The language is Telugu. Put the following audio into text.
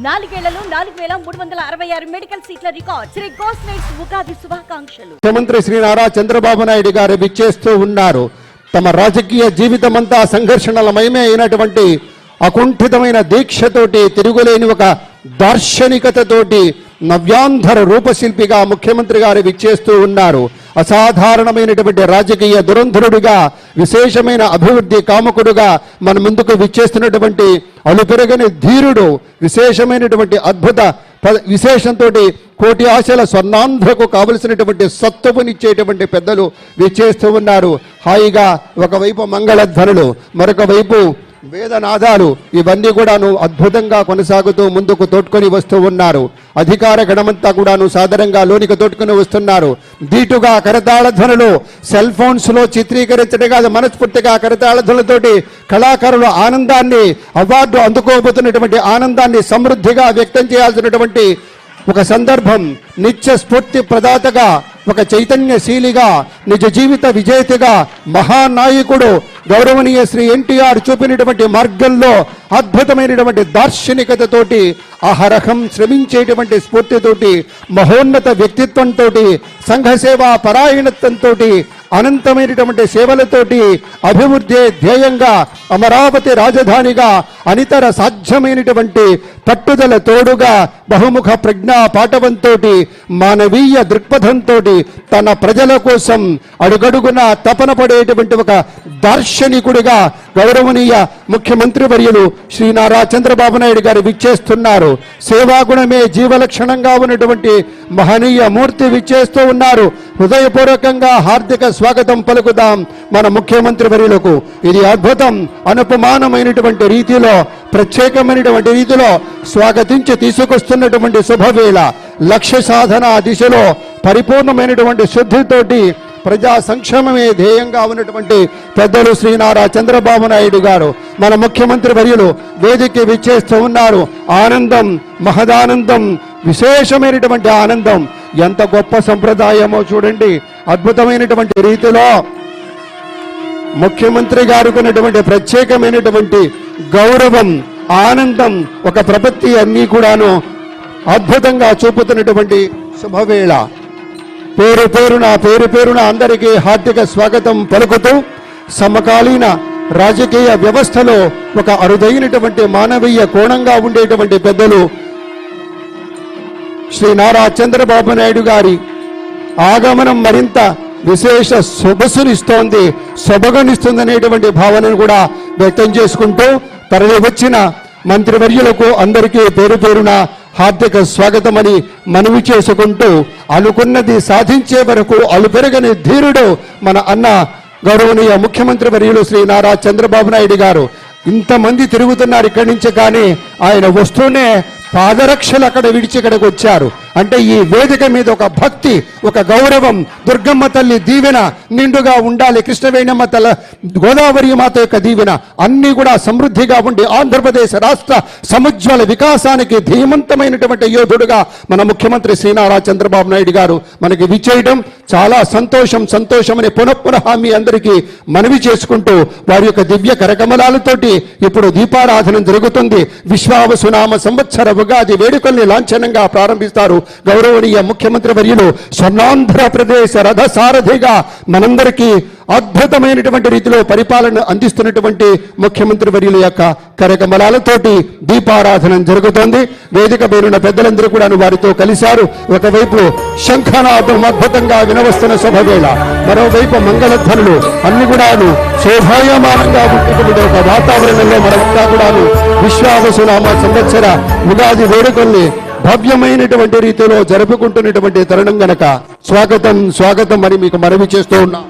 నాలుగేళ్లలో 4366 మెడికల్ సీట్ల రికార్డ్. శ్రీ గోస్లైట్స్ ఉగాది శుభాకాంక్షలు. ముఖ్యమంత్రి శ్రీ నారా చంద్రబాబు నాయుడు గారు విచ్చేస్తూ ఉన్నారు. తమ రాజకీయ జీవితమంతా సంఘర్షణలమయమే అయినటువంటి అకుంఠితమైన దీక్షతోటి, తిరుగులేని ఒక దార్శనికతతోటి నవ్యాంధ్ర రూపశిల్పిగా ముఖ్యమంత్రి గారు విచ్చేస్తూ ఉన్నారు. అసాధారణమైనటువంటి రాజకీయ దురంధరుడిగా, విశేషమైన అభివృద్ధి కాముకుడుగా మన ముందుకు విచ్చేస్తున్నటువంటి అలుపెరగని ధీరుడు, విశేషమైనటువంటి అద్భుత విశేషంతో కోటి ఆశల స్వర్ణాంధ్రకు కావలసినటువంటి సత్తువనిచ్చేటువంటి పెద్దలు విచ్చేస్తూ ఉన్నారు. హాయిగా ఒకవైపు మంగళధ్వనులు, మరొక వైపు వేదనాదాలు, ఇవన్నీ కూడాను అద్భుతంగా కొనసాగుతూ ముందుకు తోడ్కొని వస్తూ ఉన్నారు. అధికార గణమంతా కూడాను సాధారణంగా లోనికి తోడ్కొని వస్తున్నారు. దీటుగా కరతాళ ధ్వనులు, సెల్ ఫోన్స్ లో చిత్రీకరించడం కాదు, మనస్ఫూర్తిగా కరతాళ ధ్వనులతోటి కళాకారుల ఆనందాన్ని, అవార్డు అందుకోబోతున్నటువంటి ఆనందాన్ని సమృద్ధిగా వ్యక్తం చేయాల్సినటువంటి ఒక సందర్భం. నిత్య స్ఫూర్తి ప్రదాతగా, ఒక చైతన్యశీలిగా, నిజ జీవిత విజేతగా, మహానాయకుడు గౌరవనీయ శ్రీ ఎన్టీఆర్ చూపినటువంటి మార్గంలో అద్భుతమైనటువంటి దార్శనికతతోటి, అహరహం శ్రమించేటువంటి స్ఫూర్తితోటి, మహోన్నత వ్యక్తిత్వంతో, సంఘసేవా పరాయణత్వంతో, అనంతమైనటువంటి సేవలతోటి, అభివృద్ధి ధ్యేయంగా, అమరావతి రాజధానిగా, అనితర సాధ్యమైనటువంటి పట్టుదల తోడుగా, బహుముఖ ప్రజ్ఞా పాటవంతో, మానవీయ దృక్పథంతో, తన ప్రజల కోసం అడుగడుగున తపన పడేటువంటి ఒక దార్శనికుడిగా గౌరవనీయ ముఖ్యమంత్రి వర్యులు శ్రీ నారా చంద్రబాబు నాయుడు గారు విచ్చేస్తున్నారు. సేవాగుణమే జీవలక్షణంగా ఉన్నటువంటి మహనీయ మూర్తి విచ్చేస్తూ ఉన్నారు. హృదయపూర్వకంగా హార్దిక స్వాగతం పలుకుదాం మన ముఖ్యమంత్రి వర్యులకు. ఇది అద్భుతం, అనుపమానమైనటువంటి రీతిలో, ప్రత్యేకమైనటువంటి రీతిలో స్వాగతించి తీసుకొస్తున్నటువంటి శుభవేళ. లక్ష్య సాధన దిశలో పరిపూర్ణమైనటువంటి శుద్ధితోటి ప్రజా సంక్షేమమే ధ్యేయంగా ఉన్నటువంటి పెద్దలు శ్రీ నారా చంద్రబాబు నాయుడు గారు, మన ముఖ్యమంత్రి వర్యులు వేదికకి విచ్చేస్తూ ఉన్నారు. ఆనందం, మహదానందం, విశేషమైనటువంటి ఆనందం. ఎంత గొప్ప సంప్రదాయమో చూడండి. అద్భుతమైనటువంటి రీతిలో ముఖ్యమంత్రి గారికి ఉన్నటువంటి ప్రత్యేకమైనటువంటి గౌరవం, ఆనందం, ఒక ప్రపత్తి అన్నీ కూడాను అద్భుతంగా చూపుతున్నటువంటి శుభవేళ. పేరు పేరున అందరికీ హార్దిక స్వాగతం పలుకుతూ, సమకాలీన రాజకీయ వ్యవస్థలో ఒక అరుదైనటువంటి మానవీయ కోణంగా ఉండేటువంటి పెద్దలు శ్రీ నారా చంద్రబాబు నాయుడు గారి ఆగమనం మరింత విశేష సొగసునిస్తోంది, సొబగనిస్తుందనేటువంటి భావనను కూడా వ్యక్తం చేసుకుంటూ, తరలి వచ్చిన మంత్రివర్యులకు అందరికీ పేరున హార్దిక స్వాగతమని మనవి చేసుకుంటూ, అనుకున్నది సాధించే వరకు అలుపెరగని ధీరుడు మన అన్న గౌరవనీయ ముఖ్యమంత్రి వర్యులు శ్రీ నారా చంద్రబాబు నాయుడు గారు. ఇంతమంది తిరుగుతున్నారు ఇక్కడి నుంచి, కానీ ఆయన వస్తూనే పాదరక్షలు అక్కడ విడిచి ఇక్కడికి వచ్చారు. అంటే ఈ వేదిక మీద ఒక భక్తి, ఒక గౌరవం, దుర్గమ్మ తల్లి దీవెన నిండుగా ఉండాలి, కృష్ణవేణమ్మ తల, గోదావరి మాత యొక్క దీవెన అన్నీ కూడా సమృద్ధిగా ఉండి ఆంధ్రప్రదేశ్ రాష్ట్ర సముజ్వల వికాసానికి ధీమంతమైనటువంటి యోధుడుగా మన ముఖ్యమంత్రి శ్రీ నారా చంద్రబాబు నాయుడు గారు మనకి విచ్చేయడం చాలా సంతోషం అని పునః మీ అందరికీ మనవి చేసుకుంటూ, వారి యొక్క దివ్య కరకమలాలతోటి ఇప్పుడు దీపారాధన జరుగుతుంది. విశ్వావసునామ సంవత్సర ఉగాది వేడుకల్ని లాంఛనంగా ప్రారంభిస్తారు గౌరవనీయ ముఖ్యమంత్రి వర్యులు. స్వర్ణాంధ్రప్రదేశ్ రథసారథిగా మనందరికీ అద్భుతమైనటువంటి రీతిలో పరిపాలన అందిస్తున్నటువంటి ముఖ్యమంత్రి వర్యుల యొక్క కరకమలాలతోటి దీపారాధన జరుగుతోంది. వేదిక పేరున్న పెద్దలందరూ కూడా వారితో కలిశారు. ఒకవైపు శంఖనాదం అద్భుతంగా వినవస్తున్న శుభవేళ, మరోవైపు మంగళధ్వనులు, అన్ని కూడాను శోభాయమానంగా ఉన్నటువంటి ఒక వాతావరణంలో మనమంతా కూడాను విశ్వావసునామ సంవత్సర ఉగాది వేడుకల్ని భవ్యమైనటువంటి రీతిలో జరుపుకుంటున్నటువంటి తరుణం గనక స్వాగతం అని మీకు మనవి చేస్తూ ఉన్నాం.